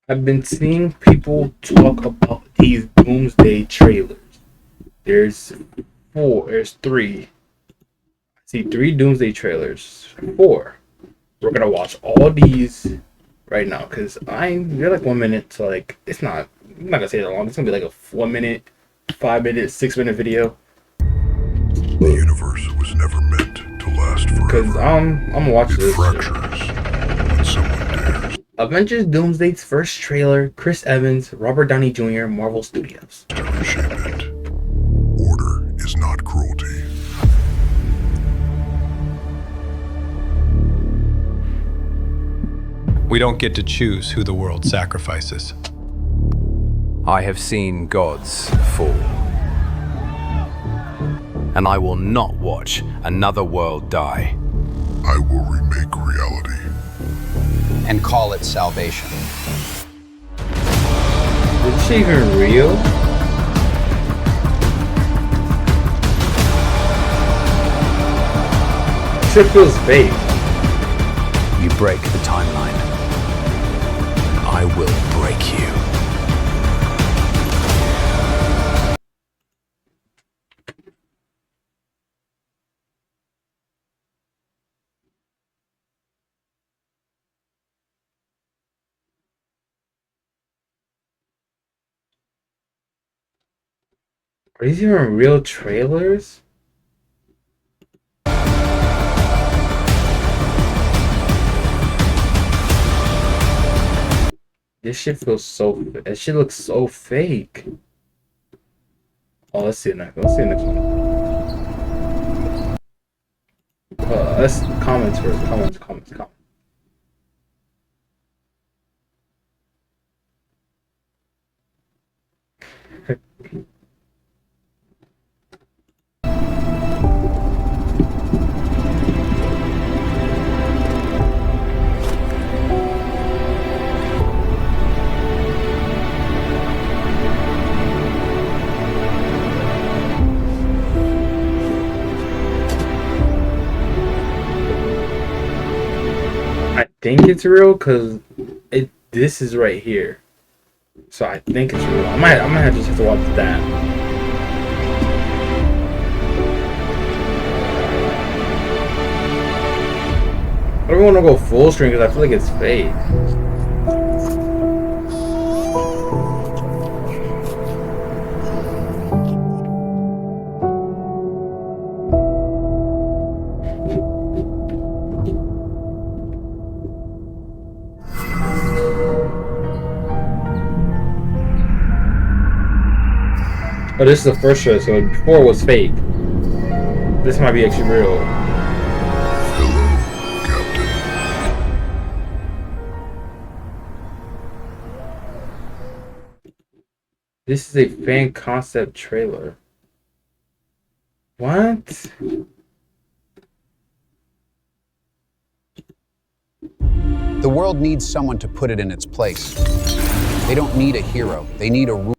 I've been seeing people talk about these Doomsday trailers. There's there's three. I see three Doomsday trailers. Four. We're gonna watch all these right now because they're like 1 minute, so like it's not. I'm not gonna say that long. It's gonna be like a 1 minute, 5 minute, 6 minute video. The universe was never meant to last Because forever. I'm gonna watch It this. fractures when someone dares Avengers Doomsday's first trailer. Chris Evans, Robert Downey Jr., Marvel Studios. to reshape it. Order is not cruelty. We don't get to choose who the world sacrifices. I have seen gods fall. And I will not watch another world die. I will remake reality. And call it salvation. Is this shit even real? This shit feels fake. You break the timeline. I will break you. Are these even real trailers? This shit feels so. This shit looks so fake. Oh, let's see the next. Let's see the next one. Let's comments first. Comments. I think it's real because this is right here, so I think it's real. I might just have to watch that. I don't want to go full screen because I feel like it's fake. Oh, this is the first show, so before it was fake. This might be actually real. Hello, Captain. This is a fan concept trailer. What? The world needs someone to put it in its place. They don't need a hero. They need a rule.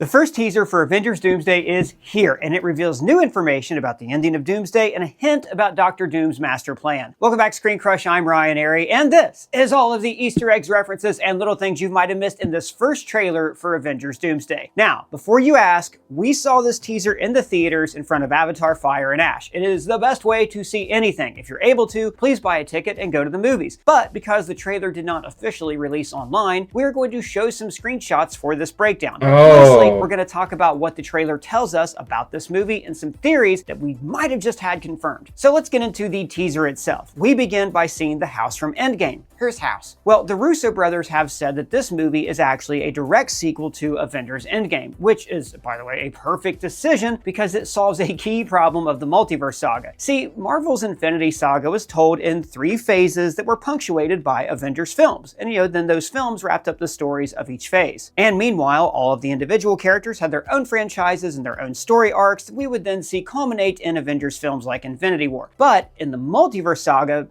The first teaser for Avengers Doomsday is here, and it reveals new information about the ending of Doomsday and a hint about Doctor Doom's master plan. Welcome back, Screen Crush. I'm Ryan Airy, and this is all of the Easter eggs, references, and little things you might have missed in this first trailer for Avengers Doomsday. Now, before you ask, we saw this teaser in the theaters in front of Avatar: Fire and Ash. It is the best way to see anything. If you're able to, please buy a ticket and go to the movies. But because the trailer did not officially release online, we're going to show some screenshots for this breakdown. Firstly, we're going to talk about what the trailer tells us about this movie and some theories that we might have just had confirmed. So let's get into the teaser itself. We begin by seeing the house from Endgame. Whose house? Well, the Russo brothers have said that this movie is actually a direct sequel to Avengers Endgame, which is, by the way, a perfect decision because it solves a key problem of the multiverse saga. See, Marvel's Infinity Saga was told in 3 phases that were punctuated by Avengers films, and then those films wrapped up the stories of each phase. And meanwhile, all of the individual characters had their own franchises and their own story arcs that we would then see culminate in Avengers films like Infinity War. But in the multiverse saga,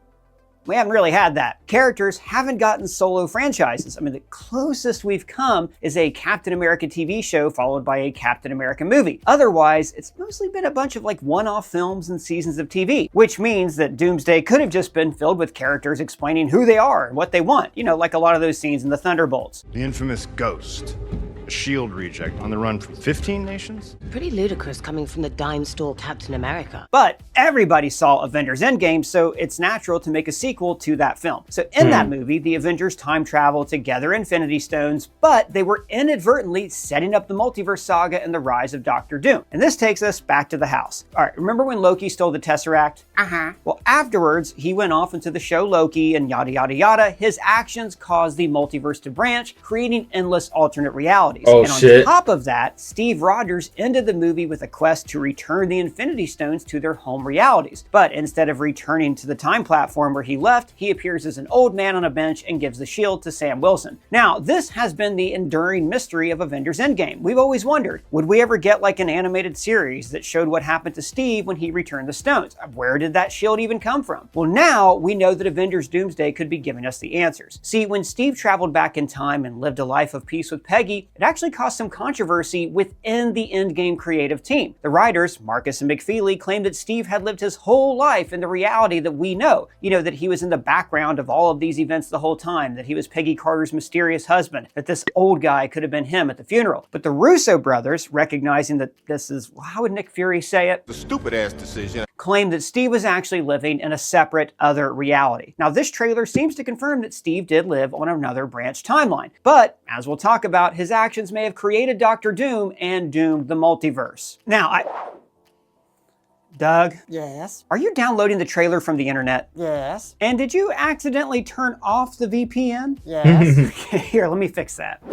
We haven't really had that. Characters haven't gotten solo franchises. I mean, the closest we've come is a Captain America TV show followed by a Captain America movie. Otherwise, it's mostly been a bunch of like one-off films and seasons of TV, which means that Doomsday could have just been filled with characters explaining who they are and what they want. You know, like a lot of those scenes in the Thunderbolts. The infamous Ghost. A S.H.I.E.L.D. reject on the run from 15 nations? Pretty ludicrous coming from the dime store Captain America. But everybody saw Avengers Endgame, so it's natural to make a sequel to that film. So in that movie, the Avengers time travel to gather Infinity Stones, but they were inadvertently setting up the multiverse saga and the rise of Doctor Doom. And this takes us back to the house. All right, remember when Loki stole the Tesseract? Well, afterwards, he went off into the show Loki and yada yada yada. His actions caused the multiverse to branch, creating endless alternate realities. Oh, and on shit. top of that, Steve Rogers ended the movie with a quest to return the Infinity Stones to their home realities. But instead of returning to the time platform where he left, he appears as an old man on a bench and gives the shield to Sam Wilson. Now, this has been the enduring mystery of Avengers Endgame. We've always wondered, would we ever get like an animated series that showed what happened to Steve when he returned the stones? Where did that shield even come from? Well, now we know that Avengers Doomsday could be giving us the answers. See, when Steve traveled back in time and lived a life of peace with Peggy, it actually caused some controversy within the Endgame creative team. The writers, Marcus and McFeely, claimed that Steve had lived his whole life in the reality that we know. You know, that he was in the background of all of these events the whole time, that he was Peggy Carter's mysterious husband, that this old guy could have been him at the funeral. But the Russo brothers, recognizing that this is, how would Nick Fury say it? The stupid ass decision. Claimed that Steve was actually living in a separate other reality. Now, this trailer seems to confirm that Steve did live on another branch timeline. But, as we'll talk about, his actions may have created Doctor Doom and doomed the multiverse. Now, Doug? Yes. Are you downloading the trailer from the internet? Yes. And did you accidentally turn off the VPN? Yes. Okay, here, let me fix that.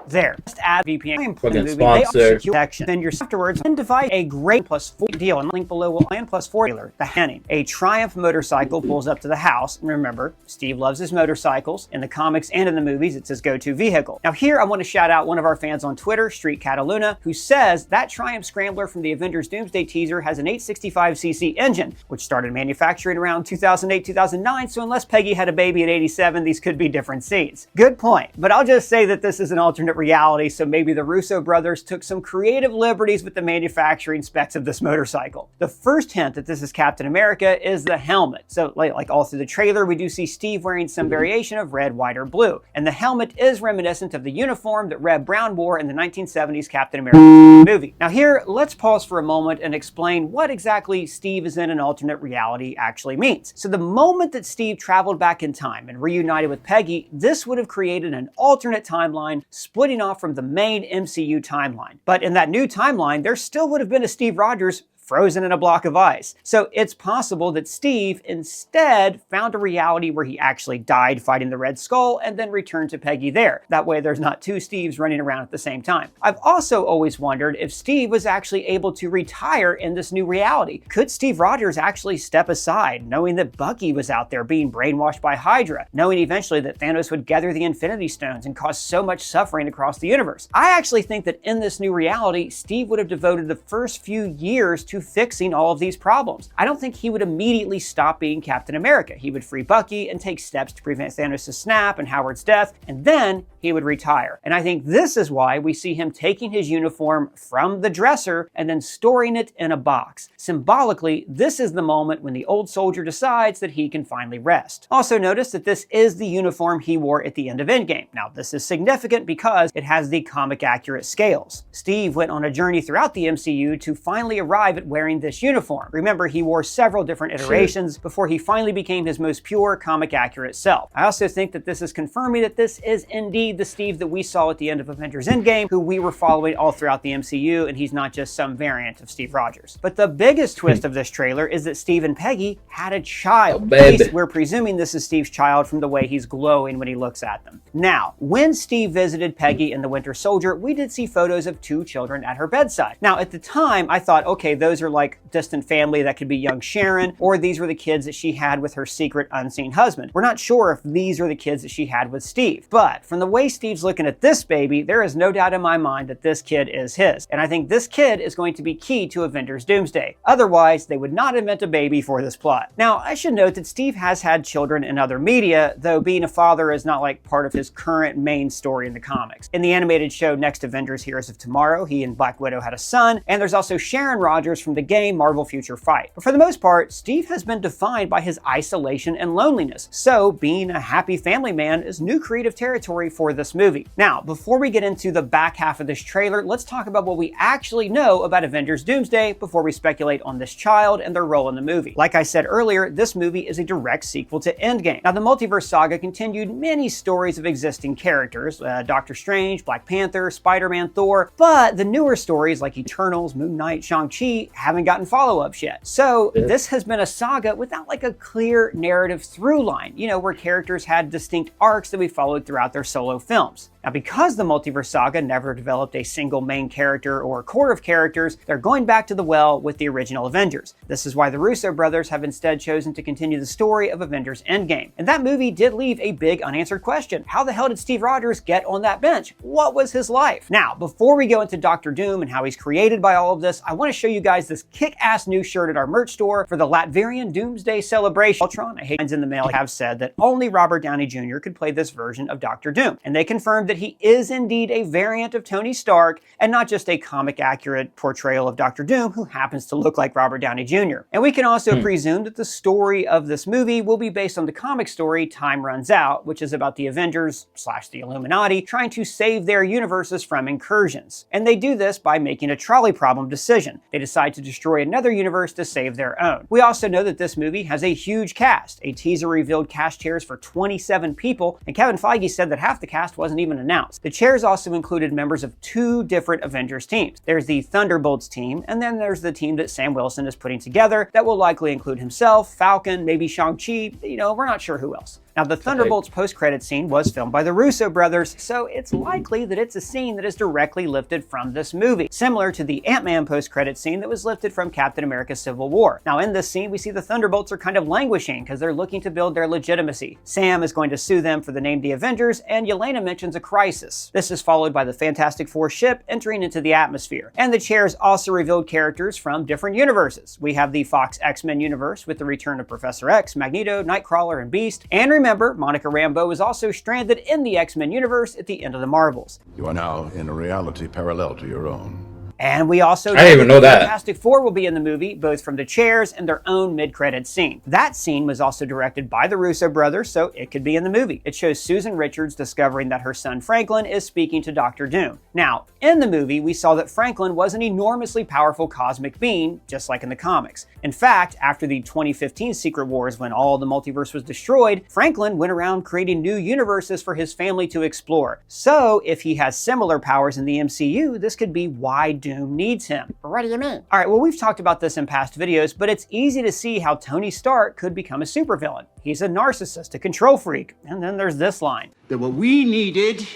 There. Just add VPN. Fucking sponsor. Then you're afterwards and divide a great +4 deal and link below will land +4 dealer. The Henning. A Triumph motorcycle pulls up to the house. And remember, Steve loves his motorcycles. In the comics and in the movies, it's his go-to vehicle. Now here, I want to shout out one of our fans on Twitter, Street Cataluna, who says that Triumph Scrambler from the Avengers Doomsday teaser has an 865cc engine, which started manufacturing around 2008-2009, so unless Peggy had a baby at 87, these could be different seats. Good point, but I'll just say that this is an alternate reality, so maybe the Russo brothers took some creative liberties with the manufacturing specs of this motorcycle. The first hint that this is Captain America is the helmet. So like all through the trailer, we do see Steve wearing some variation of red, white, or blue, and the helmet is reminiscent of the uniform that Reb Brown wore in the 1970s Captain America movie. Now here, let's pause for a moment and explain what exactly Steve is in an alternate reality actually means. So the moment that Steve traveled back in time and reunited with Peggy, this would have created an alternate timeline splitting off from the main MCU timeline. But in that new timeline, there still would have been a Steve Rogers frozen in a block of ice. So it's possible that Steve instead found a reality where he actually died fighting the Red Skull and then returned to Peggy there. That way there's not two Steves running around at the same time. I've also always wondered if Steve was actually able to retire in this new reality. Could Steve Rogers actually step aside, knowing that Bucky was out there being brainwashed by Hydra, knowing eventually that Thanos would gather the Infinity Stones and cause so much suffering across the universe? I actually think that in this new reality, Steve would have devoted the first few years to fixing all of these problems. I don't think he would immediately stop being Captain America. He would free Bucky and take steps to prevent Thanos' snap and Howard's death, and then he would retire. And I think this is why we see him taking his uniform from the dresser and then storing it in a box. Symbolically, this is the moment when the old soldier decides that he can finally rest. Also notice that this is the uniform he wore at the end of Endgame. Now, this is significant because it has the comic accurate scales. Steve went on a journey throughout the MCU to finally arrive at wearing this uniform. Remember, he wore several different iterations before he finally became his most pure comic accurate self. I also think that this is confirming that this is indeed the Steve that we saw at the end of Avengers Endgame, who we were following all throughout the MCU, and he's not just some variant of Steve Rogers. But the biggest twist of this trailer is that Steve and Peggy had a child. At least we're presuming this is Steve's child from the way he's glowing when he looks at them. Now, when Steve visited Peggy in The Winter Soldier, we did see photos of two children at her bedside. Now, at the time, I thought, okay, those those are like distant family that could be young Sharon, or these were the kids that she had with her secret unseen husband. We're not sure if these are the kids that she had with Steve, but from the way Steve's looking at this baby, there is no doubt in my mind that this kid is his. And I think this kid is going to be key to Avengers Doomsday. Otherwise, they would not have meant a baby for this plot. Now, I should note that Steve has had children in other media, though being a father is not like part of his current main story in the comics. In the animated show Next Avengers Heroes of Tomorrow, he and Black Widow had a son, and there's also Sharon Rogers from the game Marvel Future Fight. But for the most part, Steve has been defined by his isolation and loneliness, so being a happy family man is new creative territory for this movie. Now, before we get into the back half of this trailer, let's talk about what we actually know about Avengers Doomsday before we speculate on this child and their role in the movie. Like I said earlier, this movie is a direct sequel to Endgame. Now, the multiverse saga continued many stories of existing characters, Doctor Strange, Black Panther, Spider-Man, Thor, but the newer stories like Eternals, Moon Knight, Shang-Chi haven't gotten follow-ups yet. So this has been a saga without like a clear narrative through line, you know, where characters had distinct arcs that we followed throughout their solo films. Now, because the multiverse saga never developed a single main character or core of characters, they're going back to the well with the original Avengers. This is why the Russo brothers have instead chosen to continue the story of Avengers Endgame. And that movie did leave a big unanswered question. How the hell did Steve Rogers get on that bench? What was his life? Now, before we go into Doctor Doom and how he's created by all of this, I want to show you guys this kick-ass new shirt at our merch store for the Latvian Doomsday celebration. Ultron, I hate in the mail, have said that only Robert Downey Jr. could play this version of Doctor Doom. And they confirmed that he is indeed a variant of Tony Stark and not just a comic-accurate portrayal of Doctor Doom who happens to look like Robert Downey Jr. And we can also presume that the story of this movie will be based on the comic story Time Runs Out, which is about the Avengers / the Illuminati trying to save their universes from incursions. And they do this by making a trolley problem decision. They decide to destroy another universe to save their own. We also know that this movie has a huge cast. A teaser revealed cast chairs for 27 people, and Kevin Feige said that half the cast wasn't even announced. The chairs also included members of 2 different Avengers teams. There's the Thunderbolts team, and then there's the team that Sam Wilson is putting together that will likely include himself, Falcon, maybe Shang-Chi, you know, we're not sure who else. Now, the Thunderbolts post-credit scene was filmed by the Russo brothers, so it's likely that it's a scene that is directly lifted from this movie, similar to the Ant-Man post-credit scene that was lifted from Captain America Civil War. Now, in this scene, we see the Thunderbolts are kind of languishing because they're looking to build their legitimacy. Sam is going to sue them for the name The Avengers, and Yelena mentions a crisis. This is followed by the Fantastic Four ship entering into the atmosphere. And the chairs also revealed characters from different universes. We have the Fox X-Men universe with the return of Professor X, Magneto, Nightcrawler, and Beast. And remember, Monica Rambeau is also stranded in the X-Men universe at the end of the Marvels. You are now in a reality parallel to your own. And we also I didn't even know that. Fantastic Four will be in the movie, both from the chairs and their own mid-credit scene. That scene was also directed by the Russo brothers, so it could be in the movie. It shows Susan Richards discovering that her son Franklin is speaking to Doctor Doom. Now, in the movie, we saw that Franklin was an enormously powerful cosmic being, just like in the comics. In fact, after the 2015 Secret Wars, when all the multiverse was destroyed, Franklin went around creating new universes for his family to explore. So, if he has similar powers in the MCU, this could be why Doom needs him. What do you mean? All right, well, we've talked about this in past videos, but it's easy to see how Tony Stark could become a supervillain. He's a narcissist, a control freak. And then there's this line. That what we needed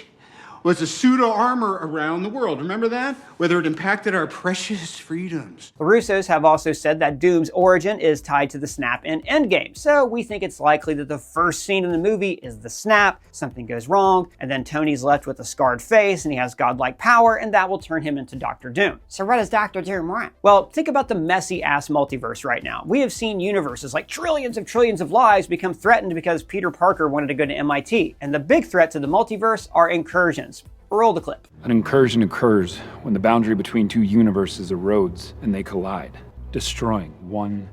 was a pseudo armor around the world. Remember that? Whether it impacted our precious freedoms. The Russos have also said that Doom's origin is tied to the snap in Endgame, so we think it's likely that the first scene in the movie is the snap, something goes wrong, and then Tony's left with a scarred face and he has godlike power, and that will turn him into Doctor Doom. So what does Doctor Doom want? Well, think about the messy-ass multiverse right now. We have seen universes like trillions of lives become threatened because Peter Parker wanted to go to MIT, and the big threat to the multiverse are incursions. Roll the clip. An incursion occurs when the boundary between 2 universes erodes and they collide, destroying one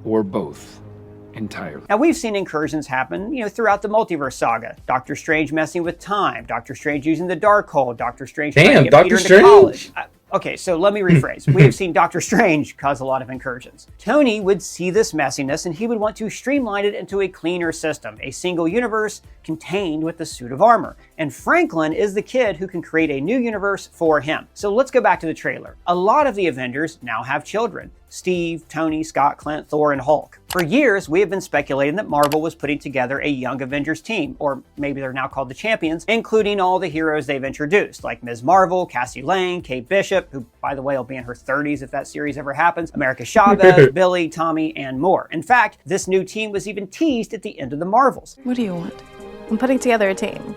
or both entirely. Now, we've seen incursions happen, throughout the multiverse saga. Doctor Strange messing with time, Doctor Strange using the Darkhold, Doctor Strange trying to get Peter into college. Okay, so let me rephrase. We have seen Doctor Strange cause a lot of incursions. Tony would see this messiness and he would want to streamline it into a cleaner system, a single universe contained with the suit of armor. And Franklin is the kid who can create a new universe for him. So let's go back to the trailer. A lot of the Avengers now have children. Steve, Tony, Scott, Clint, Thor, and Hulk. For years, we have been speculating that Marvel was putting together a Young Avengers team, or maybe they're now called the Champions, including all the heroes they've introduced, like Ms. Marvel, Cassie Lang, Kate Bishop, who, by the way, will be in her 30s if that series ever happens, America Chavez, Billy, Tommy, and more. In fact, this new team was even teased at the end of the Marvels. What do you want? I'm putting together a team,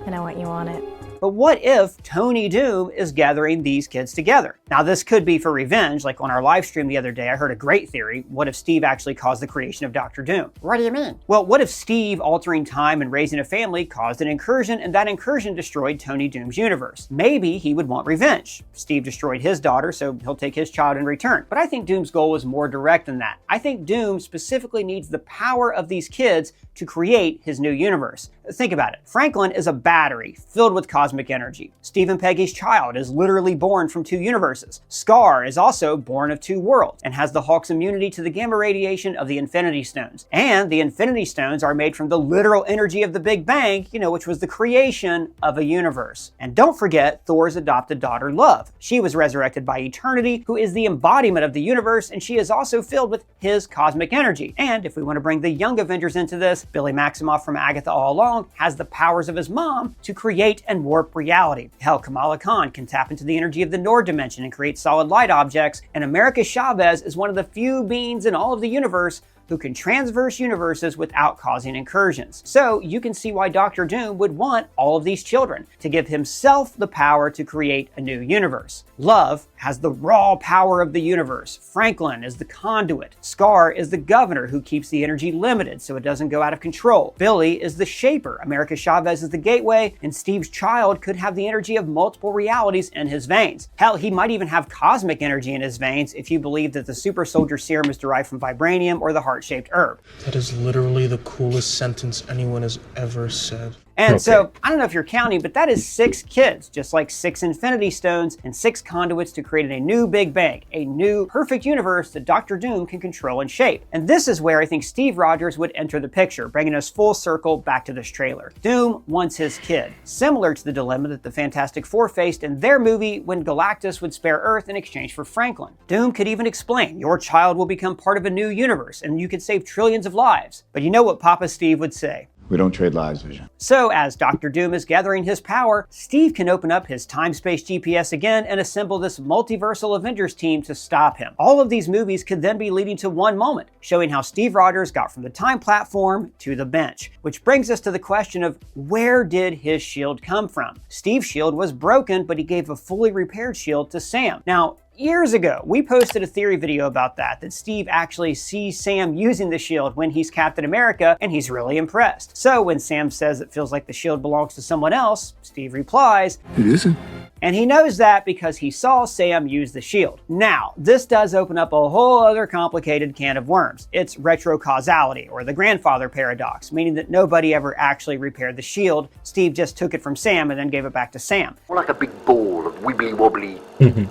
and I want you on it. But what if Tony Doom is gathering these kids together? Now, this could be for revenge. Like on our live stream the other day, I heard a great theory. What if Steve actually caused the creation of Dr. Doom? What do you mean? Well, what if Steve altering time and raising a family caused an incursion, and that incursion destroyed Tony Doom's universe? Maybe he would want revenge. Steve destroyed his daughter, so he'll take his child in return. But I think Doom's goal is more direct than that. I think Doom specifically needs the power of these kids to create his new universe. Think about it. Franklin is a battery filled with cosmic energy. Steve and Peggy's child is literally born from two universes. Scar is also born of two worlds and has the Hulk's immunity to the gamma radiation of the Infinity Stones. And the Infinity Stones are made from the literal energy of the Big Bang, which was the creation of a universe. And don't forget Thor's adopted daughter, Love. She was resurrected by Eternity, who is the embodiment of the universe, and she is also filled with his cosmic energy. And if we want to bring the Young Avengers into this, Billy Maximoff from Agatha All Along has the powers of his mom to create and warp reality. Hell, Kamala Khan can tap into the energy of the Nord dimension and create solid light objects, and America Chavez is one of the few beings in all of the universe who can transverse universes without causing incursions. So you can see why Dr. Doom would want all of these children, to give himself the power to create a new universe. Love has the raw power of the universe. Franklin is the conduit. Scar is the governor who keeps the energy limited so it doesn't go out of control. Billy is the shaper. America Chavez is the gateway, and Steve's child could have the energy of multiple realities in his veins. Hell, he might even have cosmic energy in his veins if you believe that the super soldier serum is derived from vibranium or the heart-shaped herb. That is literally the coolest sentence anyone has ever said. And so, I don't know if you're counting, but that is 6 kids, just like 6 Infinity Stones and 6 conduits to create a new Big Bang, a new perfect universe that Dr. Doom can control and shape. And this is where I think Steve Rogers would enter the picture, bringing us full circle back to this trailer. Doom wants his kid, similar to the dilemma that the Fantastic Four faced in their movie when Galactus would spare Earth in exchange for Franklin. Doom could even explain, your child will become part of a new universe and you could save trillions of lives. But you know what Papa Steve would say? We don't trade lives, Vision. So as Dr. Doom is gathering his power, Steve can open up his time-space GPS again and assemble this multiversal Avengers team to stop him. All of these movies could then be leading to one moment, showing how Steve Rogers got from the time platform to the bench. Which brings us to the question of, where did his shield come from? Steve's shield was broken, but he gave a fully repaired shield to Sam. Now, years ago, we posted a theory video about that Steve actually sees Sam using the shield when he's Captain America, and he's really impressed. So when Sam says it feels like the shield belongs to someone else, Steve replies, "It isn't." And he knows that because he saw Sam use the shield. Now, this does open up a whole other complicated can of worms. It's retrocausality, or the grandfather paradox, meaning that nobody ever actually repaired the shield. Steve just took it from Sam and then gave it back to Sam. More like a big ball of wibbly-wobbly,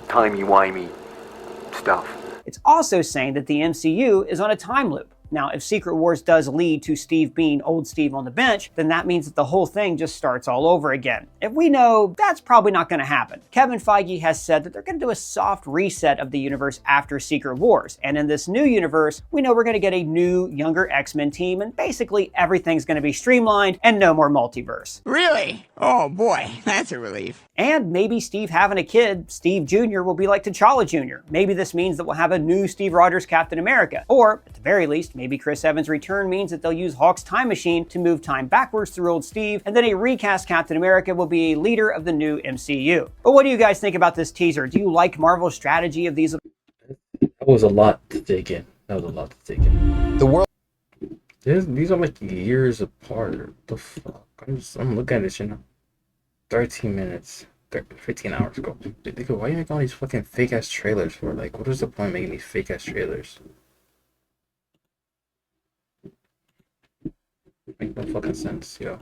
timey-wimey stuff. It's also saying that the MCU is on a time loop. Now, if Secret Wars does lead to Steve being old Steve on the bench, then that means that the whole thing just starts all over again. If we know, that's probably not going to happen. Kevin Feige has said that they're going to do a soft reset of the universe after Secret Wars. And in this new universe, we know we're going to get a new, younger X-Men team, and basically everything's going to be streamlined and no more multiverse. Really? Oh boy, that's a relief. And maybe Steve having a kid, Steve Jr., will be like T'Challa Jr. Maybe this means that we'll have a new Steve Rogers Captain America. Or, at the very least, maybe Chris Evans' return means that they'll use Hulk's time machine to move time backwards through old Steve, and then a recast Captain America will be a leader of the new MCU. But what do you guys think about this teaser? Do you like Marvel's strategy of these? That was a lot to take in. The world. These are like years apart. What the fuck? I'm looking at this, 13 minutes. 15 hours ago. Why are you making all these fucking fake ass trailers for? Like, what is the point of making these fake ass trailers? Make no fucking sense, yo.